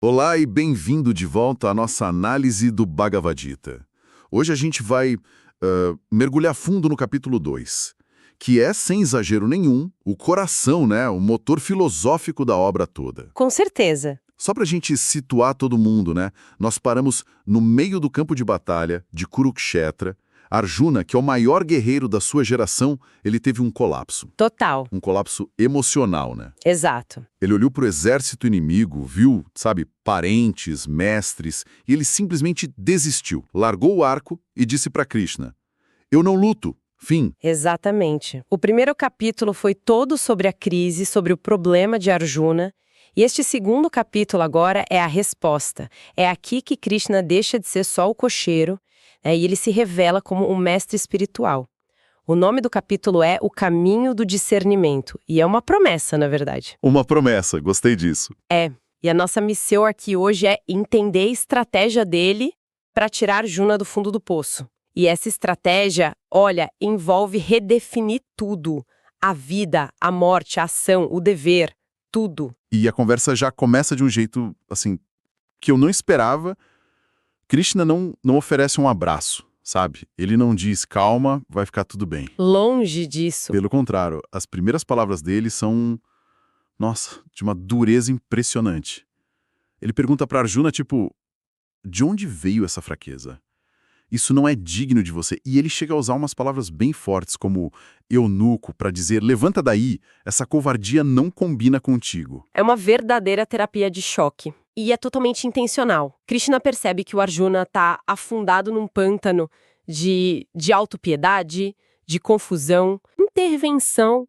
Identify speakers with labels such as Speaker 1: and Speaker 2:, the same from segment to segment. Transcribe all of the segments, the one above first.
Speaker 1: Olá e bem-vindo de volta à nossa análise do Bhagavad Gita. Hoje a gente vai mergulhar fundo no capítulo 2, que é, sem exagero nenhum, o coração, né, o motor filosófico da obra toda.
Speaker 2: Com certeza.
Speaker 1: Só para a gente situar todo mundo, né, nós paramos no meio do campo de batalha de Kurukshetra. Arjuna, que é o maior guerreiro da sua geração, ele teve um colapso.
Speaker 2: Total.
Speaker 1: Um colapso emocional, né?
Speaker 2: Exato.
Speaker 1: Ele olhou para o exército inimigo, viu, sabe, parentes, mestres, e ele simplesmente desistiu, largou o arco e disse para Krishna: "Eu não luto, fim."
Speaker 2: Exatamente. O primeiro capítulo foi todo sobre a crise, sobre o problema de Arjuna. E este segundo capítulo agora é a resposta. É aqui que Krishna deixa de ser só o cocheiro, e ele se revela como um mestre espiritual. O nome do capítulo é O Caminho do Discernimento, e é uma promessa, na verdade.
Speaker 1: Uma promessa, gostei disso.
Speaker 2: E a nossa missão aqui hoje é entender a estratégia dele para tirar Arjuna do fundo do poço. E essa estratégia, olha, envolve redefinir tudo. A vida, a morte, a ação, o dever, tudo.
Speaker 1: E a conversa já começa de um jeito, assim, que eu não esperava. Krishna não oferece um abraço, sabe? Ele não diz, calma, vai ficar tudo bem.
Speaker 2: Longe disso.
Speaker 1: Pelo contrário, as primeiras palavras dele são, nossa, de uma dureza impressionante. Ele pergunta para Arjuna, tipo, de onde veio essa fraqueza? Isso não é digno de você. E ele chega a usar umas palavras bem fortes, como eunuco, para dizer, levanta daí, essa covardia não combina contigo.
Speaker 2: É uma verdadeira terapia de choque. E é totalmente intencional. Krishna percebe que o Arjuna está afundado num pântano de autopiedade, de confusão, intervenção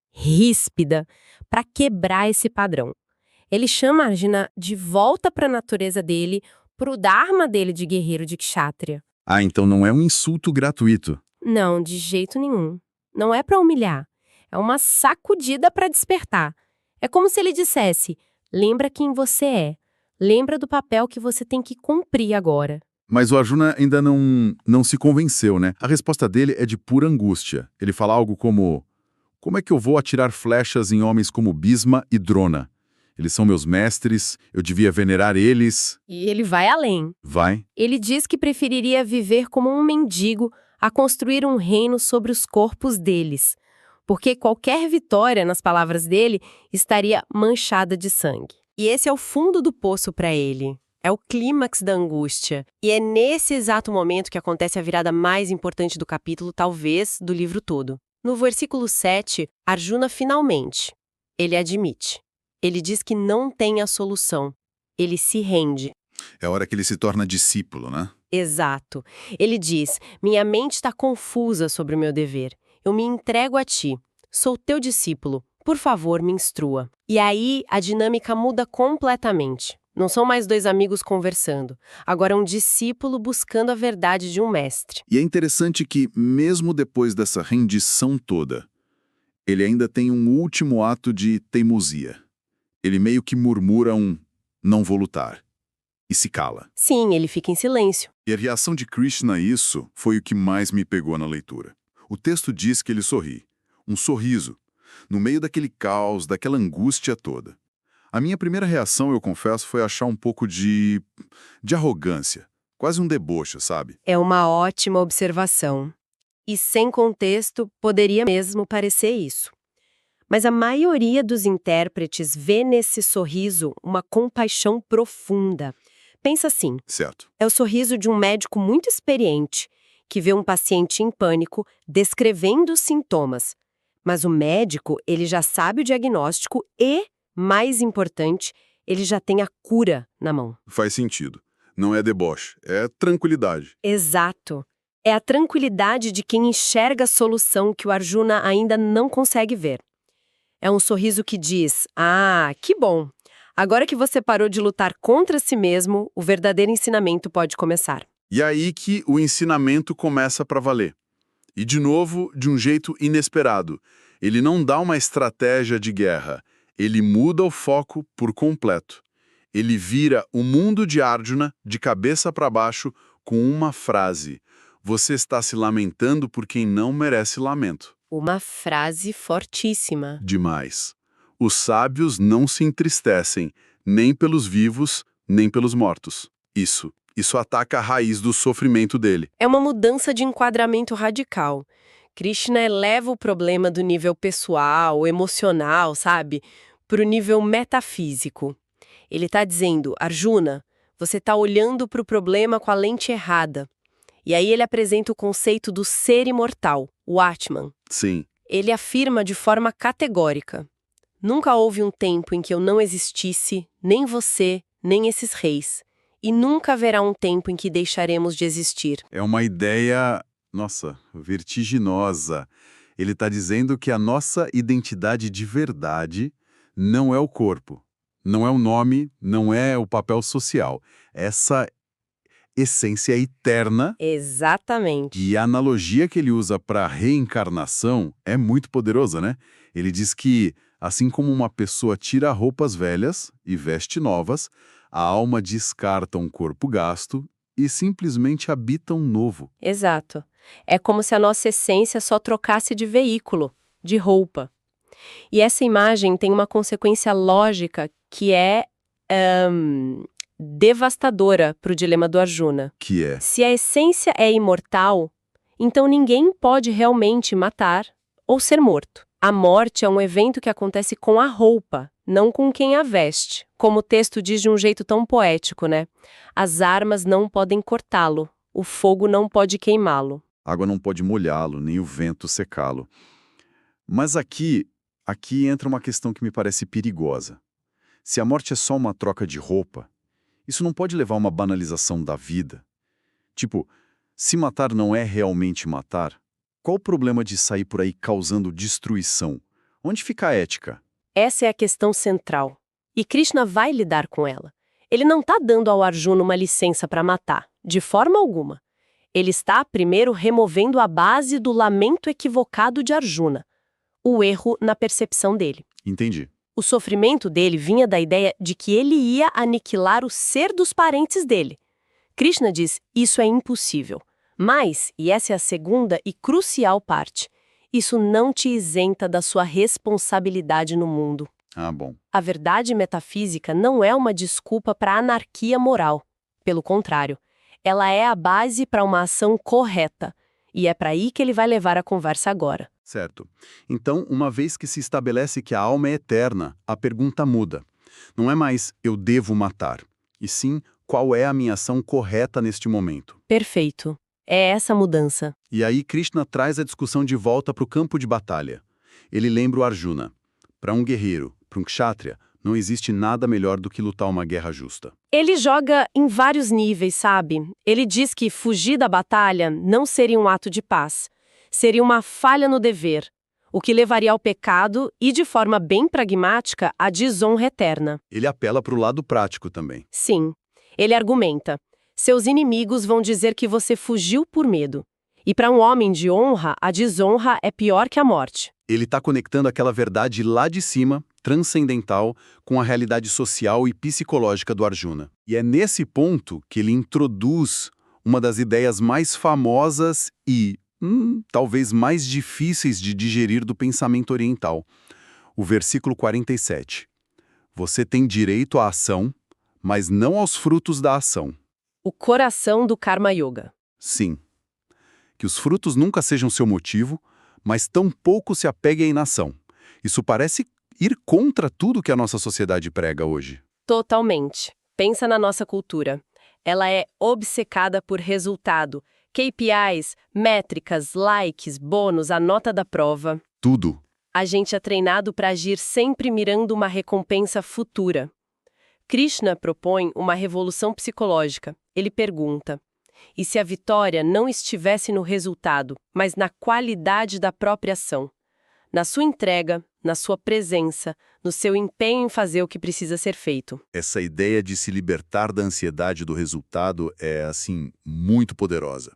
Speaker 2: ríspida para quebrar esse padrão. Ele chama Arjuna de volta para a natureza dele, para o dharma dele de guerreiro de kshatriya.
Speaker 1: Ah, então não é um insulto gratuito.
Speaker 2: Não, de jeito nenhum. Não é para humilhar. É uma sacudida para despertar. É como se ele dissesse, lembra quem você é. Lembra do papel que você tem que cumprir agora.
Speaker 1: Mas o Arjuna ainda não se convenceu, né? A resposta dele é de pura angústia. Ele fala algo como é que eu vou atirar flechas em homens como Bhisma e Drona? Eles são meus mestres, eu devia venerar eles.
Speaker 2: E ele vai além.
Speaker 1: Vai?
Speaker 2: Ele diz que preferiria viver como um mendigo a construir um reino sobre os corpos deles. Porque qualquer vitória, nas palavras dele, estaria manchada de sangue. E esse é o fundo do poço para ele. É o clímax da angústia. E é nesse exato momento que acontece a virada mais importante do capítulo, talvez, do livro todo. No versículo 7, Arjuna finalmente, ele admite. Ele diz que não tem a solução. Ele se rende.
Speaker 1: É a hora que ele se torna discípulo, né?
Speaker 2: Exato. Ele diz, minha mente está confusa sobre o meu dever. Eu me entrego a ti. Sou teu discípulo. Por favor, me instrua. E aí, a dinâmica muda completamente. Não são mais dois amigos conversando. Agora é um discípulo buscando a verdade de um mestre.
Speaker 1: E é interessante que, mesmo depois dessa rendição toda, ele ainda tem um último ato de teimosia. Ele meio que murmura um não vou lutar. E se cala.
Speaker 2: Sim, ele fica em silêncio.
Speaker 1: E a reação de Krishna a isso foi o que mais me pegou na leitura. O texto diz que ele sorri. Um sorriso. No meio daquele caos, daquela angústia toda. A minha primeira reação, eu confesso, foi achar um pouco de arrogância. Quase um deboche, sabe?
Speaker 2: É uma ótima observação. E sem contexto, poderia mesmo parecer isso. Mas a maioria dos intérpretes vê nesse sorriso uma compaixão profunda. Pensa assim,
Speaker 1: Certo.
Speaker 2: é o sorriso de um médico muito experiente, que vê um paciente em pânico descrevendo os sintomas. Mas o médico, ele já sabe o diagnóstico e, mais importante, ele já tem a cura na mão.
Speaker 1: Faz sentido. Não é deboche, é tranquilidade.
Speaker 2: Exato. É a tranquilidade de quem enxerga a solução que o Arjuna ainda não consegue ver. É um sorriso que diz, ah, que bom. Agora que você parou de lutar contra si mesmo, o verdadeiro ensinamento pode começar.
Speaker 1: E aí que o ensinamento começa para valer. E, de novo, de um jeito inesperado. Ele não dá uma estratégia de guerra. Ele muda o foco por completo. Ele vira o mundo de Arjuna de cabeça para baixo com uma frase. Você está se lamentando por quem não merece lamento.
Speaker 2: Uma frase fortíssima.
Speaker 1: Demais. Os sábios não se entristecem, nem pelos vivos, nem pelos mortos. Isso ataca a raiz do sofrimento dele.
Speaker 2: É uma mudança de enquadramento radical. Krishna eleva o problema do nível pessoal, emocional, sabe, para o nível metafísico. Ele está dizendo, Arjuna, você está olhando para o problema com a lente errada. E aí ele apresenta o conceito do ser imortal, o Atman.
Speaker 1: Sim.
Speaker 2: Ele afirma de forma categórica: nunca houve um tempo em que eu não existisse, nem você, nem esses reis. E nunca haverá um tempo em que deixaremos de existir.
Speaker 1: É uma ideia, vertiginosa. Ele está dizendo que a nossa identidade de verdade não é o corpo, não é o nome, não é o papel social. Essa essência é eterna.
Speaker 2: Exatamente.
Speaker 1: E a analogia que ele usa para reencarnação é muito poderosa, né? Ele diz que, assim como uma pessoa tira roupas velhas e veste novas, a alma descarta um corpo gasto e simplesmente habita um novo.
Speaker 2: Exato. É como se a nossa essência só trocasse de veículo, de roupa. E essa imagem tem uma consequência lógica que é devastadora para o dilema do Arjuna.
Speaker 1: Que é?
Speaker 2: Se a essência é imortal, então ninguém pode realmente matar ou ser morto. A morte é um evento que acontece com a roupa, não com quem a veste. Como o texto diz de um jeito tão poético, né? As armas não podem cortá-lo, o fogo não pode queimá-lo.
Speaker 1: A água não pode molhá-lo, nem o vento secá-lo. Mas aqui entra uma questão que me parece perigosa. Se a morte é só uma troca de roupa, isso não pode levar a uma banalização da vida. Tipo, se matar não é realmente matar, qual o problema de sair por aí causando destruição? Onde fica a ética?
Speaker 2: Essa é a questão central. E Krishna vai lidar com ela. Ele não está dando ao Arjuna uma licença para matar, de forma alguma. Ele está, primeiro, removendo a base do lamento equivocado de Arjuna, o erro na percepção dele.
Speaker 1: Entendi.
Speaker 2: O sofrimento dele vinha da ideia de que ele ia aniquilar o ser dos parentes dele. Krishna diz, isso é impossível. Mas, e essa é a segunda e crucial parte, isso não te isenta da sua responsabilidade no mundo.
Speaker 1: Ah, bom.
Speaker 2: A verdade metafísica não é uma desculpa para a anarquia moral. Pelo contrário, ela é a base para uma ação correta. E é para aí que ele vai levar a conversa agora.
Speaker 1: Certo. Então, uma vez que se estabelece que a alma é eterna, a pergunta muda. Não é mais eu devo matar, e sim qual é a minha ação correta neste momento.
Speaker 2: Perfeito. É essa mudança.
Speaker 1: E aí Krishna traz a discussão de volta para o campo de batalha. Ele lembra o Arjuna. Para um guerreiro, para um kshatriya, não existe nada melhor do que lutar uma guerra justa.
Speaker 2: Ele joga em vários níveis, sabe? Ele diz que fugir da batalha não seria um ato de paz. Seria uma falha no dever, o que levaria ao pecado e, de forma bem pragmática, à desonra eterna.
Speaker 1: Ele apela para o lado prático também.
Speaker 2: Sim. Ele argumenta: seus inimigos vão dizer que você fugiu por medo. E para um homem de honra, a desonra é pior que a morte.
Speaker 1: Ele está conectando aquela verdade lá de cima, transcendental, com a realidade social e psicológica do Arjuna. E é nesse ponto que ele introduz uma das ideias mais famosas e, talvez mais difíceis de digerir do pensamento oriental. O versículo 47. Você tem direito à ação, mas não aos frutos da ação.
Speaker 2: O coração do Karma Yoga.
Speaker 1: Sim. Que os frutos nunca sejam seu motivo, mas tampouco se apegue à inação. Isso parece ir contra tudo que a nossa sociedade prega hoje.
Speaker 2: Totalmente. Pensa na nossa cultura. Ela é obcecada por resultado. KPIs, métricas, likes, bônus, a nota da prova.
Speaker 1: Tudo.
Speaker 2: A gente é treinado para agir sempre mirando uma recompensa futura. Krishna propõe uma revolução psicológica. Ele pergunta: e se a vitória não estivesse no resultado, mas na qualidade da própria ação? Na sua entrega, na sua presença, no seu empenho em fazer o que precisa ser feito.
Speaker 1: Essa ideia de se libertar da ansiedade do resultado é, assim, muito poderosa.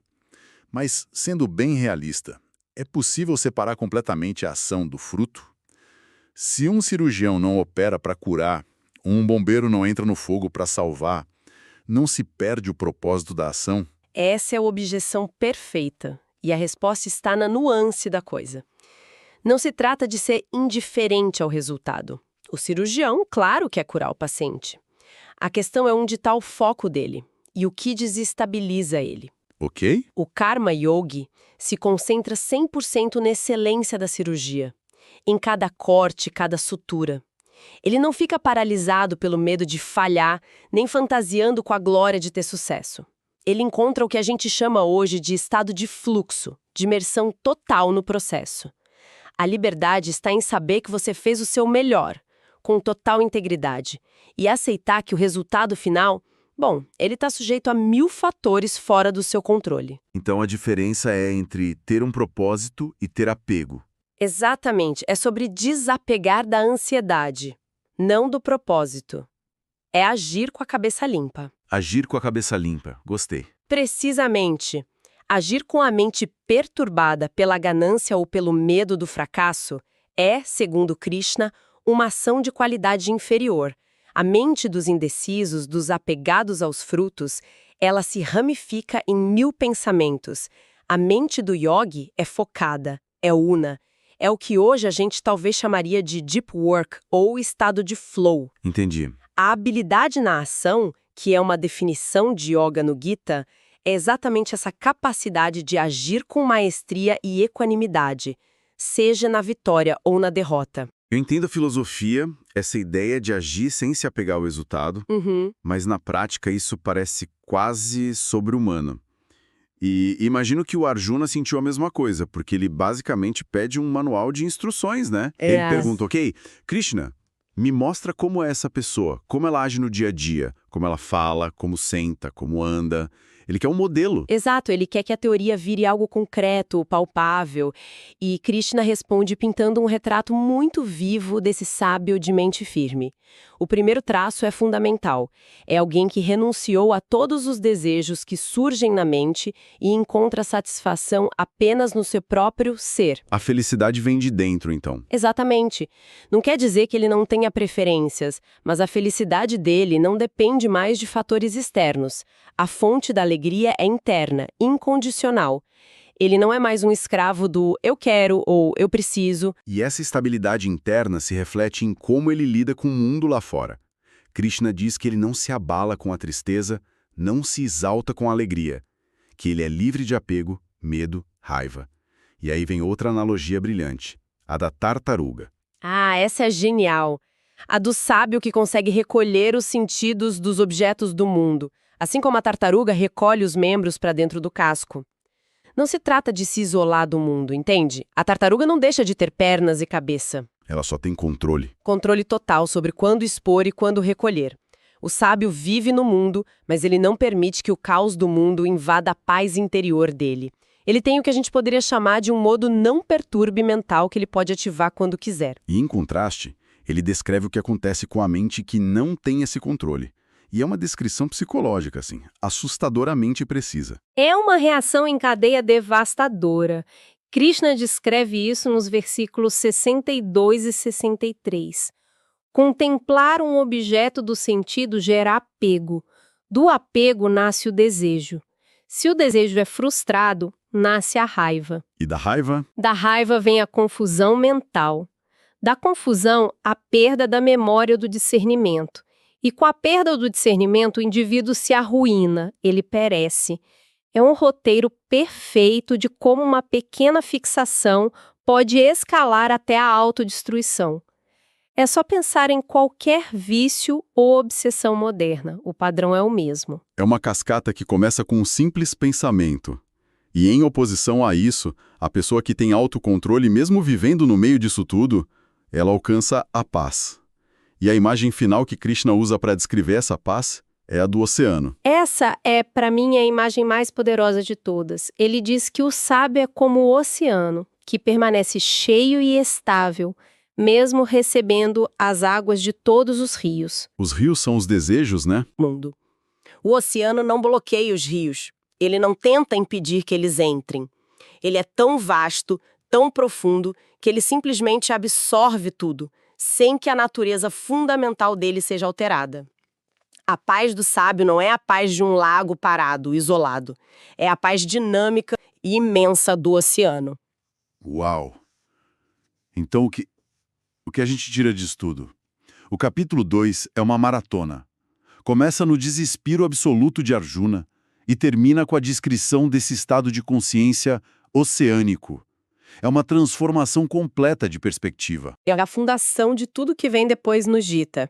Speaker 1: Mas, sendo bem realista, é possível separar completamente a ação do fruto? Se um cirurgião não opera para curar, um bombeiro não entra no fogo para salvar, não se perde o propósito da ação?
Speaker 2: Essa é a objeção perfeita, e a resposta está na nuance da coisa. Não se trata de ser indiferente ao resultado. O cirurgião, claro, quer curar o paciente. A questão é onde está o foco dele e o que desestabiliza ele.
Speaker 1: Ok?
Speaker 2: O Karma Yogi se concentra 100% na excelência da cirurgia, em cada corte, cada sutura. Ele não fica paralisado pelo medo de falhar, nem fantasiando com a glória de ter sucesso. Ele encontra o que a gente chama hoje de estado de fluxo, de imersão total no processo. A liberdade está em saber que você fez o seu melhor, com total integridade, e aceitar que o resultado final, bom, ele está sujeito a 1000 fatores fora do seu controle.
Speaker 1: Então a diferença é entre ter um propósito e ter apego.
Speaker 2: Exatamente, é sobre desapegar da ansiedade, não do propósito. É agir com a cabeça limpa.
Speaker 1: Agir com a cabeça limpa. Gostei.
Speaker 2: Precisamente. Agir com a mente perturbada pela ganância ou pelo medo do fracasso é, segundo Krishna, uma ação de qualidade inferior. A mente dos indecisos, dos apegados aos frutos, ela se ramifica em 1000 pensamentos. A mente do yogi é focada, é una. É o que hoje a gente talvez chamaria de deep work ou estado de flow.
Speaker 1: Entendi.
Speaker 2: A habilidade na ação, que é uma definição de yoga no Gita, é exatamente essa capacidade de agir com maestria e equanimidade, seja na vitória ou na derrota.
Speaker 1: Eu entendo a filosofia, essa ideia de agir sem se apegar ao resultado, mas na prática isso parece quase sobre-humano. E imagino que o Arjuna sentiu a mesma coisa, porque ele basicamente pede um manual de instruções, né?
Speaker 2: É.
Speaker 1: Ele pergunta, ok, Krishna, me mostra como é essa pessoa, como ela age no dia a dia, como ela fala, como senta, como anda. Ele quer um modelo.
Speaker 2: Exato, ele quer que a teoria vire algo concreto, palpável. E Krishna responde pintando um retrato muito vivo desse sábio de mente firme. O primeiro traço é fundamental. É alguém que renunciou a todos os desejos que surgem na mente e encontra satisfação apenas no seu próprio ser.
Speaker 1: A felicidade vem de dentro, então.
Speaker 2: Exatamente. Não quer dizer que ele não tenha preferências, mas a felicidade dele não depende mais de fatores externos. A fonte da alegria é interna, incondicional. Ele não é mais um escravo do eu quero ou eu preciso.
Speaker 1: E essa estabilidade interna se reflete em como ele lida com o mundo lá fora. Krishna diz que ele não se abala com a tristeza, não se exalta com a alegria, que ele é livre de apego, medo, raiva. E aí vem outra analogia brilhante, a da tartaruga.
Speaker 2: Ah, essa é genial. A do sábio que consegue recolher os sentidos dos objetos do mundo, assim como a tartaruga recolhe os membros para dentro do casco. Não se trata de se isolar do mundo, entende? A tartaruga não deixa de ter pernas e cabeça.
Speaker 1: Ela só tem controle.
Speaker 2: Controle total sobre quando expor e quando recolher. O sábio vive no mundo, mas ele não permite que o caos do mundo invada a paz interior dele. Ele tem o que a gente poderia chamar de um modo não perturbe mental que ele pode ativar quando quiser.
Speaker 1: E, em contraste, ele descreve o que acontece com a mente que não tem esse controle. E é uma descrição psicológica, assim, assustadoramente precisa.
Speaker 2: É uma reação em cadeia devastadora. Krishna descreve isso nos versículos 62 e 63. Contemplar um objeto do sentido gera apego. Do apego nasce o desejo. Se o desejo é frustrado, nasce a raiva.
Speaker 1: E da raiva?
Speaker 2: Da raiva vem a confusão mental. Da confusão, a perda da memória do discernimento. E com a perda do discernimento, o indivíduo se arruína, ele perece. É um roteiro perfeito de como uma pequena fixação pode escalar até a autodestruição. É só pensar em qualquer vício ou obsessão moderna, o padrão é o mesmo.
Speaker 1: É uma cascata que começa com um simples pensamento. E em oposição a isso, a pessoa que tem autocontrole, mesmo vivendo no meio disso tudo, ela alcança a paz. E a imagem final que Krishna usa para descrever essa paz é a do oceano.
Speaker 2: Essa é, para mim, a imagem mais poderosa de todas. Ele diz que o sábio é como o oceano, que permanece cheio e estável, mesmo recebendo as águas de todos os rios.
Speaker 1: Os rios são os desejos, né?
Speaker 2: Mundo. O oceano não bloqueia os rios. Ele não tenta impedir que eles entrem. Ele é tão vasto, tão profundo, que ele simplesmente absorve tudo, sem que a natureza fundamental dele seja alterada. A paz do sábio não é a paz de um lago parado, isolado. É a paz dinâmica e imensa do oceano.
Speaker 1: Uau! Então, o que a gente tira disso tudo? O capítulo 2 é uma maratona. Começa no desespero absoluto de Arjuna e termina com a descrição desse estado de consciência oceânico. É uma transformação completa de perspectiva.
Speaker 2: É a fundação de tudo que vem depois no Gita.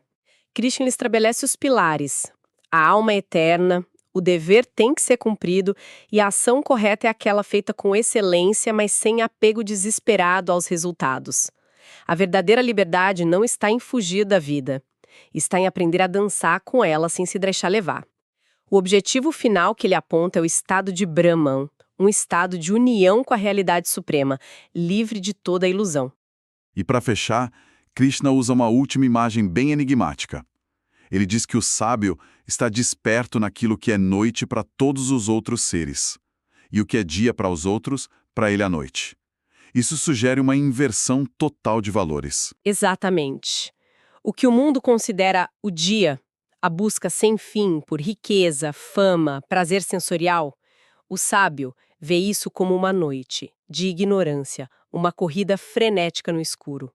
Speaker 2: Krishna estabelece os pilares. A alma é eterna, o dever tem que ser cumprido e a ação correta é aquela feita com excelência, mas sem apego desesperado aos resultados. A verdadeira liberdade não está em fugir da vida, está em aprender a dançar com ela sem se deixar levar. O objetivo final que ele aponta é o estado de Brahman, um estado de união com a realidade suprema, livre de toda ilusão.
Speaker 1: E para fechar, Krishna usa uma última imagem bem enigmática. Ele diz que o sábio está desperto naquilo que é noite para todos os outros seres, e o que é dia para os outros, para ele à noite. Isso sugere uma inversão total de valores.
Speaker 2: Exatamente. O que o mundo considera o dia, a busca sem fim por riqueza, fama, prazer sensorial, o sábio vê isso como uma noite de ignorância, uma corrida frenética no escuro.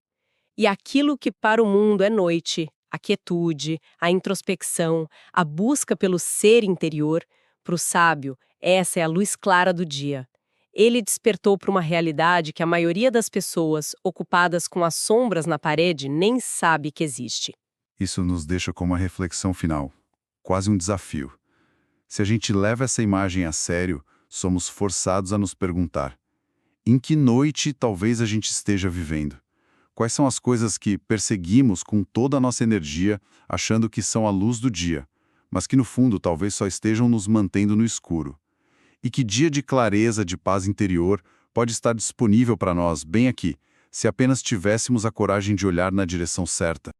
Speaker 2: E aquilo que para o mundo é noite, a quietude, a introspecção, a busca pelo ser interior, para o sábio, essa é a luz clara do dia. Ele despertou para uma realidade que a maioria das pessoas, ocupadas com as sombras na parede, nem sabe que existe.
Speaker 1: Isso nos deixa com uma reflexão final, quase um desafio. Se a gente leva essa imagem a sério, somos forçados a nos perguntar: em que noite talvez a gente esteja vivendo? Quais são as coisas que perseguimos com toda a nossa energia, achando que são a luz do dia, mas que no fundo talvez só estejam nos mantendo no escuro? E que dia de clareza, de paz interior, pode estar disponível para nós bem aqui, se apenas tivéssemos a coragem de olhar na direção certa?